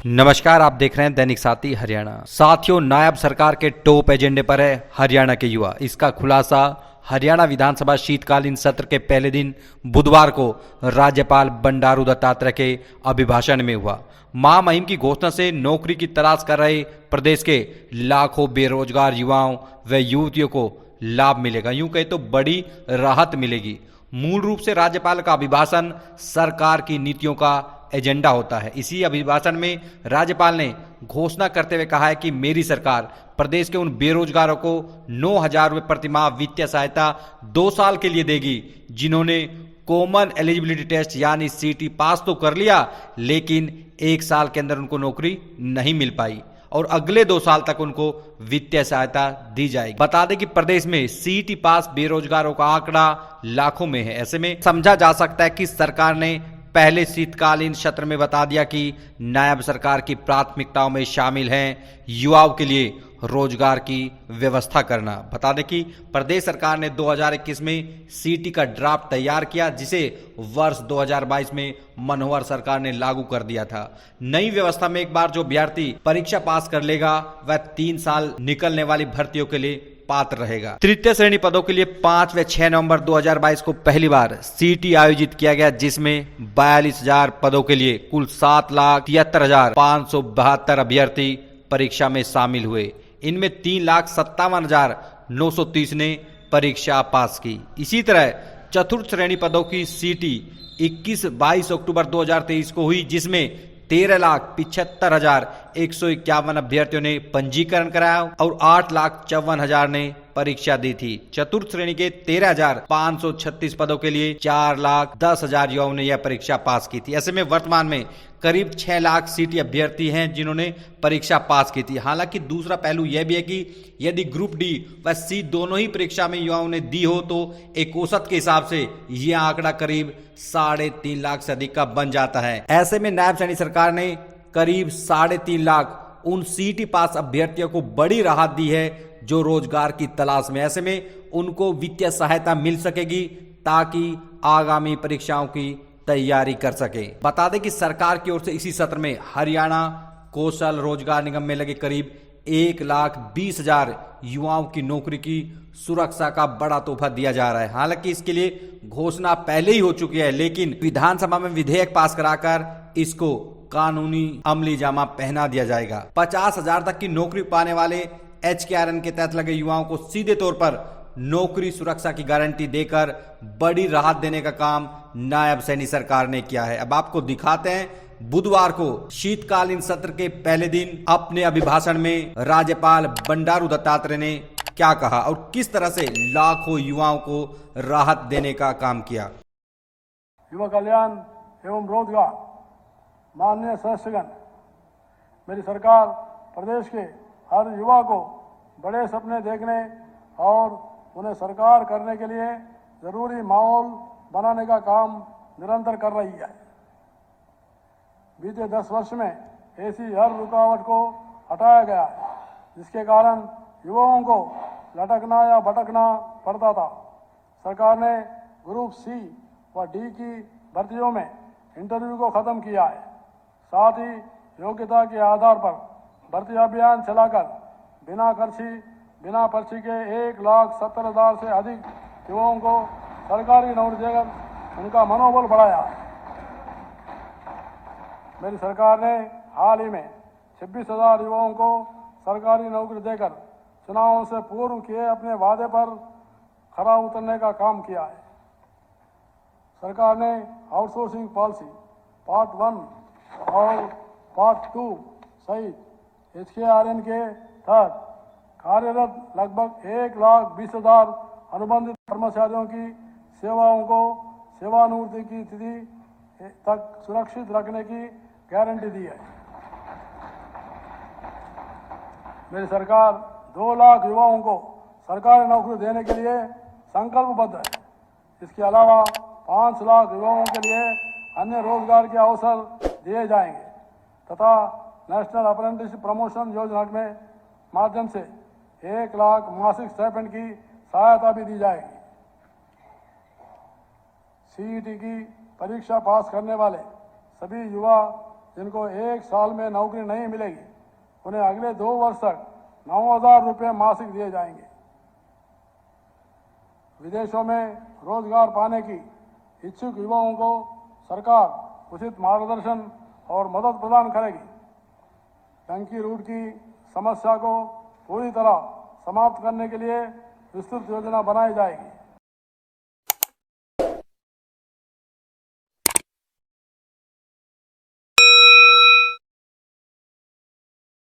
नमस्कार, आप देख रहे हैं दैनिक साथी हरियाणा। साथियों, नायब सरकार के टॉप एजेंडे पर है हरियाणा के युवा। इसका खुलासा हरियाणा विधानसभा शीतकालीन सत्र के पहले दिन बुधवार को राज्यपाल बंडारू दत्तात्रेय के अभिभाषण में हुआ। मां मुहिम की घोषणा से नौकरी की तलाश कर रहे प्रदेश के लाखों बेरोजगार युवाओं व युवतियों को लाभ मिलेगा। यूं कहे तो बड़ी राहत मिलेगी। मूल रूप से राज्यपाल का अभिभाषण सरकार की नीतियों का एजेंडा होता है। इसी अभिभाषण में राज्यपाल ने घोषणा करते हुए कहा है कि मेरी सरकार प्रदेश के उन बेरोजगारों को 9,000 रुपये प्रतिमाह वित्तीय सहायता 2 साल के लिए देगी जिन्होंने कॉमन एलिजिबिलिटी टेस्ट यानी सीटी पास तो कर लिया, लेकिन 1 साल के अंदर उनको नौकरी नहीं मिल पाई और अगले 2 साल तक उनको वित्तीय सहायता दी जाएगी। बता दें कि प्रदेश में सीटी पास बेरोजगारों का आंकड़ा लाखों में है। ऐसे में समझा जा सकता है कि सरकार ने पहले शीतकालीन सत्र में बता दिया कि नायब सरकार की प्राथमिकताओं में शामिल हैं युवाओं के लिए रोजगार की व्यवस्था करना। बता दें कि प्रदेश सरकार ने 2021 में सीटी का ड्राफ्ट तैयार किया, जिसे वर्ष 2022 में मनोहर सरकार ने लागू कर दिया था। नई व्यवस्था में एक बार जो अभ्यर्थी परीक्षा पास कर लेगा वह 3 साल निकलने वाली भर्तियों के लिए पात्र रहेगा। तृतीय श्रेणी पदों के लिए 5 व 6 नवंबर 2022 को पहली बार सीटी आयोजित किया गया, जिसमें 42,000 पदों के लिए कुल 7,73,572 अभ्यर्थी परीक्षा में शामिल हुए। इनमें 3,57,930 ने परीक्षा पास की। इसी तरह चतुर्थ श्रेणी पदों की सीटी 21-22 अक्टूबर 2023 को हुई, जिसमें 13,75,151 अभ्यर्थियों ने पंजीकरण कराया और 8,54,000 ने परीक्षा दी थी। चतुर्थ श्रेणी के 13,536 पदों के लिए 4,10,000 युवाओं ने यह परीक्षा पास की थी। ऐसे में वर्तमान में करीब 6 लाख सीटी अभ्यर्थी हैं जिन्होंने परीक्षा पास की थी। हालांकि दूसरा पहलू यह भी है कि यदि ग्रुप डी व सी दोनों ही परीक्षा में युवाओं ने दी हो तो एक औसत के हिसाब से यह आंकड़ा करीब 3.5 लाख से अधिक का बन जाता है। ऐसे में नायब सैनी सरकार ने करीब 3.5 लाख उन सीटी पास अभ्यर्थियों को बड़ी राहत दी है जो रोजगार की तलाश में। ऐसे में उनको वित्तीय सहायता मिल सकेगी ताकि आगामी परीक्षाओं की तैयारी कर सके। बता दें कि सरकार की ओर से इसी सत्र में हरियाणा कौशल रोजगार निगम में लगे करीब 1,20,000 युवाओं की नौकरी की सुरक्षा का बड़ा तोहफा दिया जा रहा है। हालांकि इसके लिए घोषणा पहले ही हो चुकी है, लेकिन विधानसभा में विधेयक पास कराकर इसको कानूनी अमली जामा पहना दिया जाएगा। 50,000 तक की नौकरी पाने वाले HKRN के तहत लगे युवाओं को सीधे तौर पर नौकरी सुरक्षा की गारंटी देकर बड़ी राहत देने का काम नायब सैनी सरकार ने किया है। अब आपको दिखाते हैं बुधवार को शीतकालीन सत्र के पहले दिन अपने अभिभाषण में राज्यपाल बंडारू दत्तात्रेय ने क्या कहा और किस तरह से लाखों युवाओं को राहत देने का काम किया। युवा कल्याण एवं रोजगार माननीय सदस्यगण, मेरी सरकार प्रदेश के हर युवा को बड़े सपने देखने और उन्हें साकार करने के लिए जरूरी माहौल बनाने का काम निरंतर कर रही है। बीते 10 वर्ष में ऐसी हर रुकावट को हटाया गया है जिसके कारण युवाओं को लटकना या भटकना पड़ता था। सरकार ने ग्रुप सी व डी की भर्तियों में इंटरव्यू को खत्म किया है। साथ ही योग्यता के आधार पर भर्ती अभियान चलाकर बिना पर्ची के 1,70,000 से अधिक युवाओं को सरकारी नौकरी देकर उनका मनोबल बढ़ाया। मेरी सरकार ने हाल ही में 26,000 युवाओं को सरकारी नौकरी देकर चुनावों से पूर्व किए अपने वादे पर खरा उतरने का काम किया है। सरकार ने आउटसोर्सिंग पॉलिसी पार्ट 1 और पार्ट 2 सहित HKRN के तहत कार्यरत लगभग 1,20,000 अनुबंधित कर्मचारियों की सेवाओं को सेवानिवृत्ति की तिथि तक सुरक्षित रखने की गारंटी दी है। मेरी सरकार 2 लाख युवाओं को सरकारी नौकरी देने के लिए संकल्पबद्ध है। इसके अलावा 5 लाख युवाओं के लिए अन्य रोजगार के अवसर दिए जाएंगे तथा नेशनल अप्रेंटिसशिप प्रमोशन योजना के माध्यम से 1 लाख मासिक स्टाइपेंड की सहायता भी दी जाएगी। सीईटी की परीक्षा पास करने वाले सभी युवा जिनको एक साल में नौकरी नहीं मिलेगी उन्हें अगले 2 वर्ष तक 9,000 रुपये मासिक दिए जाएंगे। विदेशों में रोजगार पाने की इच्छुक युवाओं को सरकार उचित मार्गदर्शन और मदद प्रदान करेगी। डंकी रूट की समस्या को पूरी तरह समाप्त करने के लिए विस्तृत योजना बनाई जाएगी।